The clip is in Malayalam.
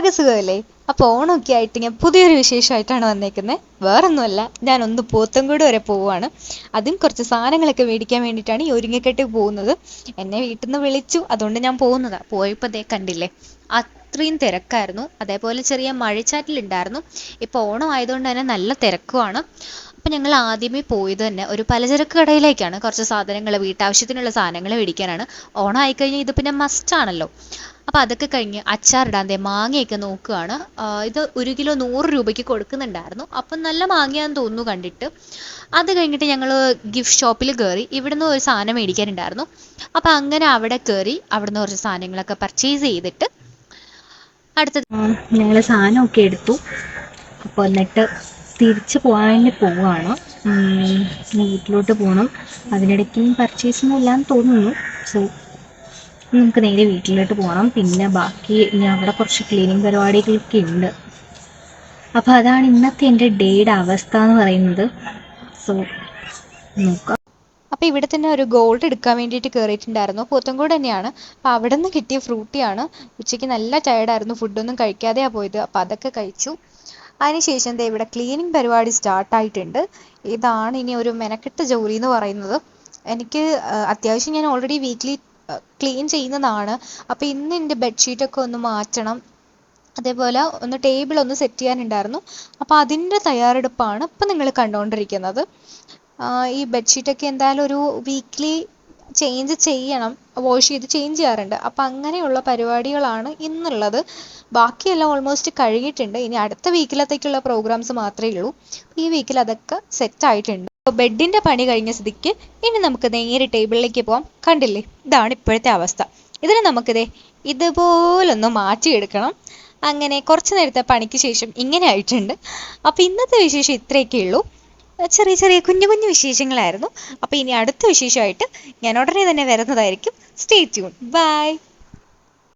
എല്ലാവർക്കും സുഖമല്ലേ? അപ്പോൾ ഓണമൊക്കെ ആയിട്ട് ഞാൻ പുതിയൊരു വിശേഷമായിട്ടാണ് വന്നേക്കുന്നത്. വേറൊന്നുമല്ല, ഞാനൊന്ന് പോത്തൻകോട് വരെ പോവുകയാണ്. അതും കുറച്ച് സാധനങ്ങളൊക്കെ മേടിക്കാൻ വേണ്ടിയിട്ടാണ് ഈ ഒരുങ്ങിക്കെട്ടി പോകുന്നത്. എന്നെ വീട്ടിൽ നിന്ന് വിളിച്ചു, അതുകൊണ്ട് ഞാൻ പോകുന്നതാണ്. പോയപ്പോൾ ദേ കണ്ടില്ലേ, അത്രയും തിരക്കായിരുന്നു. അതേപോലെ ചെറിയ മഴച്ചാറ്റിലുണ്ടായിരുന്നു. ഇപ്പോൾ ഓണം ആയതുകൊണ്ട് തന്നെ നല്ല തിരക്കുമാണ്. അപ്പം ഞങ്ങൾ ആദ്യമേ പോയത് തന്നെ ഒരു പലചരക്ക് കടയിലേക്കാണ്. കുറച്ച് സാധനങ്ങൾ, വീട്ടാവശ്യത്തിനുള്ള സാധനങ്ങൾ മേടിക്കാനാണ്. ഓണം ആയിക്കഴിഞ്ഞാൽ ഇത് പിന്നെ മസ്റ്റാണല്ലോ. അപ്പം അതൊക്കെ കഴിഞ്ഞ് അച്ചാറിടാൻ ദേ മാങ്ങയൊക്കെ നോക്കുകയാണ്. ഇത് 1 കിലോ 100 രൂപയ്ക്ക് കൊടുക്കുന്നുണ്ടായിരുന്നു. അപ്പം നല്ല മാങ്ങയാന്ന് തോന്നുന്നു കണ്ടിട്ട്. അത് കഴിഞ്ഞിട്ട് ഞങ്ങൾ ഗിഫ്റ്റ് ഷോപ്പിൽ കയറി. ഇവിടുന്ന് ഒരു സാധനം മേടിക്കാനുണ്ടായിരുന്നു. അപ്പം അങ്ങനെ അവിടെ കയറി അവിടുന്ന് കുറച്ച് സാധനങ്ങളൊക്കെ പർച്ചേസ് ചെയ്തിട്ട് അടുത്തത് ഞങ്ങൾ സാധനമൊക്കെ എടുത്തു. അപ്പോൾ എന്നിട്ട് തിരിച്ച് പോകാൻ വേണ്ടി പോവുകയാണ്. വീട്ടിലോട്ട് പോകണം. അതിനിടയ്ക്ക് പർച്ചേസൊന്നും ഇല്ലാന്ന് തോന്നുന്നു. സോ നമുക്ക് നേരെ വീട്ടിലോട്ട് പോകണം. പിന്നെ ബാക്കി ഇനി അവിടെ കുറച്ച് ക്ലീനിങ് പരിപാടികളൊക്കെ ഉണ്ട്. അപ്പോൾ അതാണ് ഇന്നത്തെ എൻ്റെ ഡേയുടെ അവസ്ഥ എന്ന് പറയുന്നത്. സോ നോക്കാം. അപ്പോൾ ഇവിടെ തന്നെ ഒരു ഗോൾഡ് എടുക്കാൻ വേണ്ടിയിട്ട് കയറിയിട്ടുണ്ടായിരുന്നു. പോത്തൻകോട് തന്നെയാണ്. അപ്പോൾ അവിടെ നിന്ന് കിട്ടിയ ഫ്രൂട്ടിയാണ്. ഉച്ചയ്ക്ക് നല്ല ടയർഡായിരുന്നു, ഫുഡൊന്നും കഴിക്കാതെയാണ് പോയത്. അപ്പോൾ അതൊക്കെ കഴിച്ചു. അതിനുശേഷം ദേ ഇവിടെ ക്ലീനിങ് പരിപാടി സ്റ്റാർട്ടായിട്ടുണ്ട്. ഇതാണ് ഇനി ഒരു മെനക്കെട്ട ജോലി എന്ന് പറയുന്നത്. എനിക്ക് അത്യാവശ്യം ഞാൻ ഓൾറെഡി വീക്ക്ലി ക്ലീൻ ചെയ്യുന്നതാണ്. അപ്പോൾ ഇന്ന് എൻ്റെ ബെഡ്ഷീറ്റൊക്കെ ഒന്ന് മാറ്റണം. അതേപോലെ ഒന്ന് ടേബിൾ ഒന്ന് സെറ്റ് ചെയ്യാനുണ്ടായിരുന്നു. അപ്പോൾ അതിൻ്റെ തയ്യാറെടുപ്പാണ് ഇപ്പം നിങ്ങൾ കണ്ടുകൊണ്ടിരിക്കുന്നത്. ഈ ബെഡ്ഷീറ്റൊക്കെ എന്തായാലും ഒരു വീക്ക്ലി ചേഞ്ച് ചെയ്യണം, വാഷ് ചെയ്ത് ചേഞ്ച് ചെയ്യാറുണ്ട്. അപ്പം അങ്ങനെയുള്ള പരിപാടികളാണ് ഇന്നുള്ളത്. ബാക്കിയെല്ലാം ഓൾമോസ്റ്റ് കഴിഞ്ഞിട്ടുണ്ട്. ഇനി അടുത്ത വീക്കിലത്തേക്കുള്ള പ്രോഗ്രാംസ് മാത്രമേ ഉള്ളൂ. ഈ വീക്കിൽ അതൊക്കെ സെറ്റായിട്ടുണ്ട്. അപ്പോൾ ബെഡിൻ്റെ പണി കഴിഞ്ഞ സ്ഥിതിക്ക് ഇനി നമുക്ക് നേരെ ടേബിളിലേക്ക് പോകാം. കണ്ടില്ലേ, ഇതാണ് ഇപ്പോഴത്തെ അവസ്ഥ. ഇതിന് നമുക്കിതേ ഇതുപോലൊന്ന് മാറ്റിയെടുക്കണം. അങ്ങനെ കുറച്ച് നേരത്തെ പണിക്ക് ശേഷം ഇങ്ങനെ ആയിട്ടുണ്ട്. അപ്പോൾ ഇന്നത്തെ വിശേഷം ഇത്രയൊക്കെ ഉള്ളൂ. ചെറിയ ചെറിയ കുഞ്ഞു കുഞ്ഞു വിശേഷങ്ങളായിരുന്നു. അപ്പോൾ ഇനി അടുത്ത വിശേഷമായിട്ട് ഞാൻ ഉടനെ തന്നെ വരുന്നതായിരിക്കും. Stay tune. ബൈ.